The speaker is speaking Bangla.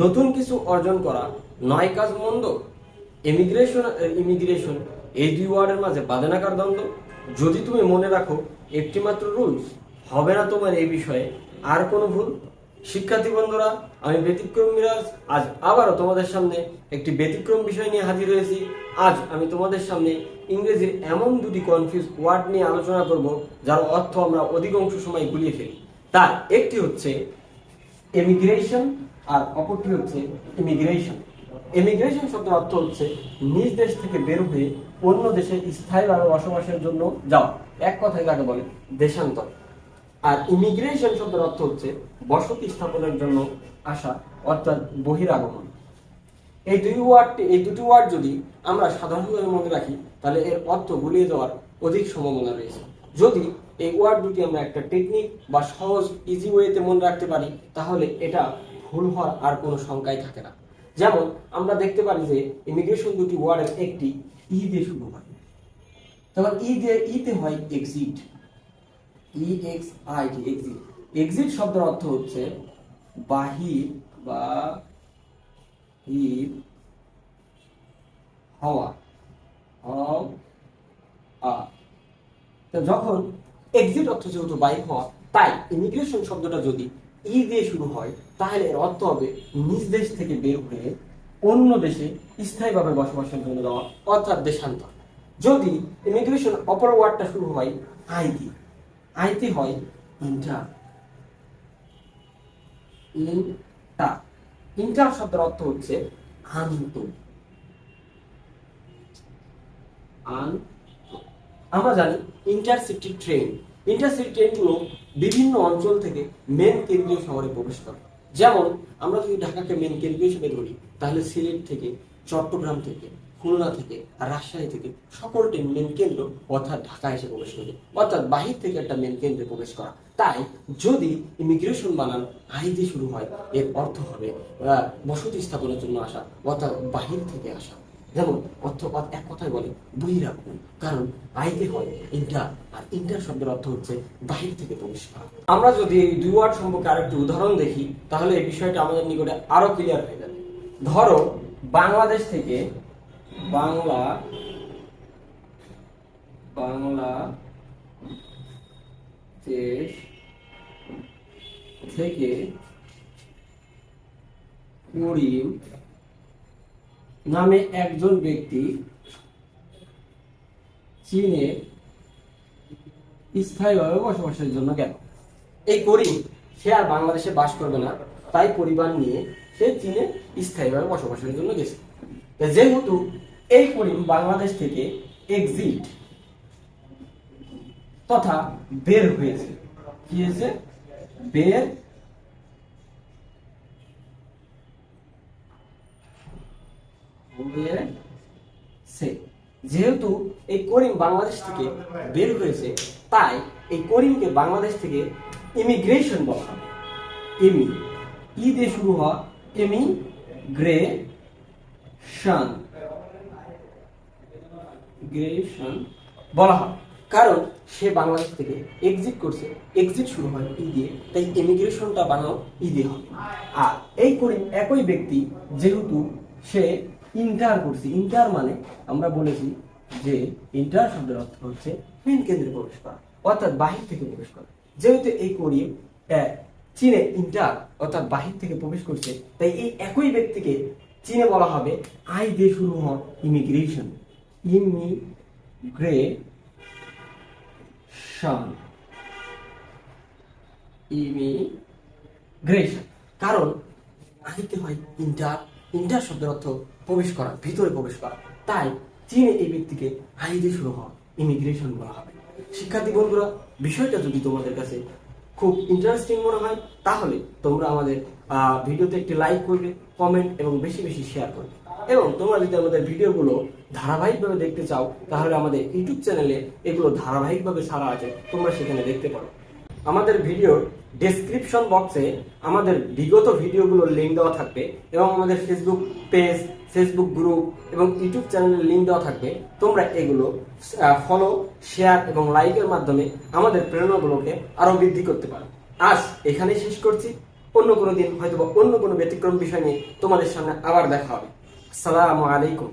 নতুন কিছু অর্জন করা নয় কাজ মন্দ। ইমিগ্রেশন এই দুই ওয়ার্ডের মাঝে বাঁধেনাকার দ্বন্দ্ব। যদি তুমি মনে রাখো একটি মাত্র রুলস, হবে না তোমার এই বিষয়ে আর কোনো ভুল। শিক্ষার্থী বন্ধুরা, আমি ব্যতিক্রম মিরাজ আজ আবারও তোমাদের সামনে একটি ব্যতিক্রম বিষয় নিয়ে হাজির হয়েছি। আজ আমি তোমাদের সামনে ইংরেজির এমন দুটি কনফিউজ ওয়ার্ড নিয়ে আলোচনা করব যার অর্থ আমরা অধিকাংশ সময় গুলিয়ে ফেলি। তার একটি হচ্ছে এমিগ্রেশন আর অপরটি হচ্ছে ইমিগ্রেশন। ইমিগ্রেশন শব্দের অর্থ হচ্ছে নিজ দেশ থেকে বের হয়ে অন্য দেশে স্থায়ীভাবে বসবাসের জন্য যাওয়া, এক কথায় যাকে বলে দেশান্তর। আর ইমিগ্রেশন শব্দের অর্থ হচ্ছে বসতি স্থাপনের জন্য আসা, অর্থাৎ বহিরাগমন। এই দুটি ওয়ার্ড যদি আমরা সাধারণভাবে মনে রাখি তাহলে এর অর্থ গুলিয়ে যাওয়ার অধিক সম্ভাবনা রয়েছে। যদি এই ওয়ার্ড দুটি আমরা একটা টেকনিক বা সহজ ইজি ওয়েতে মনে রাখতে পারি তাহলে এটা ভুল হওয়ার আর কোনো শঙ্কাই থাকে না। যেমন আমরা দেখতে পারি যে ইমিগ্রেশন দুটি ওয়ার্ডের একটি ই দিয়ে শুরু হয়, তখন ইতে হয় এক্সিট, এক্সিট। এক্সিট শব্দের অর্থ হচ্ছে বাহির বা হওয়া। তো যখন এক্সিট অর্থ যেহেতু বাইর হওয়া, তাই ইমিগ্রেশন শব্দটা যদি ই দিয়ে শুরু হয় তাহলে এর অর্থ হবে নিজ দেশ থেকে বের হয়ে অন্য দেশে স্থায়ীভাবে বসবাসের জন্য যাওয়া, অর্থাৎ দেশান্তর। যদি ইমিগ্রেশন অপর ওয়ার্ডটা শুরু হয় আই দিয়ে, আইতে হয় ইন্টার। ইন্টার শব্দের অর্থ হচ্ছে আন্ত। আমরা জানি ইন্টারসিটি ট্রেনগুলো বিভিন্ন অঞ্চল থেকে মেন কেন্দ্রীয় শহরে প্রবেশ করে। যেমন আমরা যদি ঢাকাকে মেন কেন্দ্র হিসেবে ধরি তাহলে সিলেট থেকে, চট্টগ্রাম থেকে, খুলনা থেকে, রাজশাহী থেকে সকল ট্রেন মেন কেন্দ্র অর্থাৎ ঢাকা এসে প্রবেশ করে, অর্থাৎ বাহির থেকে একটা মেন কেন্দ্রে প্রবেশ করা। তাই যদি ইমিগ্রেশন বানান আই দিয়ে শুরু হয় এর অর্থ হবে বসতি স্থাপনের জন্য আসা, অর্থাৎ বাহির থেকে আসা। যেমন অর্থ এক কথায় বলে বহিরাগমন, কারণ আইতে হয় ইন্টার, আর ইন্টার শব্দের অর্থ হচ্ছে বাহির থেকে প্রবেশ করা। আমরা যদি এই দুই ওয়ার্ড সম্পর্কে আরেকটি উদাহরণ দেখি তাহলে এই বিষয়টা আমাদের নিকটে আরো ক্লিয়ার হয়ে যাবে। ধরো বাংলাদেশ থেকে বাংলাদেশ থেকে করিম নামে একজন ব্যক্তি চীনে স্থায়ীভাবে বসবাসের জন্য গেল। এই করিম সে আর বাংলাদেশে বাস করবে না, তাই পরিবার নিয়ে সে চীনে স্থায়ীভাবে বসবাসের জন্য গেছে। যেহেতু এই করিম বাংলাদেশ থেকে এক্সিট তথা বের হয়েছে, কি হয়েছে? বের হয়েছে। যেহেতু এই করিম বাংলাদেশ থেকে বের হয়েছে তাই এই করিমকে বাংলাদেশ থেকে ইমিগ্রেশন বলা হবে। ই দিয়ে শুরু হওয়া ইমিগ্রেশন বলা হয়, কারণ সে বাংলাদেশ থেকে এক্সিট করছে, এক্সিট শুরু হয় ই দিয়ে, তাই ইমিগ্রেশনটা বানাও ই দিয়ে হবে। আর এই করিম একই ব্যক্তি যেহেতু সে ইন্টার করছে, ইন্টার মানে আমরা বলেছি যে ইন্টার শব্দের অর্থ হচ্ছে মেন কেন্দ্রে প্রবেশ করা, অর্থাৎ বাহির থেকে প্রবেশ করা। যেহেতু এই করিম চীনে ইন্টার অর্থাৎ বাহির থেকে প্রবেশ করছে, তাই এই একই ব্যক্তিকে চীনে বলা হবে আই দিয়ে শুরু হওয়া ইমিগ্রেশন। ইমিগ্রেশন কারণ আইতে হয় ইন্টার শব্দের অর্থ প্রবেশ করা, ভিতরে প্রবেশ করা, তাই চীনে এই ব্যক্তিকে আই দিয়ে শুরু হওয়া ইমিগ্রেশন বলা হবে। শিক্ষার্থী বন্ধুরা, বিষয়টা যদি তোমাদের কাছে খুব ইন্টারেস্টিং মনে হয় তাহলে তোমরা আমাদের ভিডিওতে একটি লাইক করবে, কমেন্ট এবং বেশি বেশি শেয়ার করবে। এবং তোমরা যদি আমাদের ভিডিওগুলো ধারাবাহিকভাবে দেখতে চাও তাহলে আমাদের ইউটিউব চ্যানেলে এগুলো ধারাবাহিকভাবে ছাড়া আছে, তোমরা সেখানে দেখতে পারো। আমাদের ভিডিওর ডেসক্রিপশন বক্সে আমাদের বিগত ভিডিওগুলোর লিঙ্ক দেওয়া থাকবে এবং আমাদের ফেসবুক পেজ, ফেসবুক গ্রুপ এবং ইউটিউব চ্যানেলের লিঙ্ক দেওয়া থাকবে। তোমরা এগুলো ফলো, শেয়ার এবং লাইকের মাধ্যমে আমাদের প্রেরণাগুলোকে আরো বৃদ্ধি করতে পারো। আজ এখানেই শেষ করছি। অন্য কোনো দিন হয়তো বা অন্য কোনো ব্যতিক্রম বিষয় নিয়ে তোমাদের সামনে আবার দেখা হবে। আসসালামু আলাইকুম।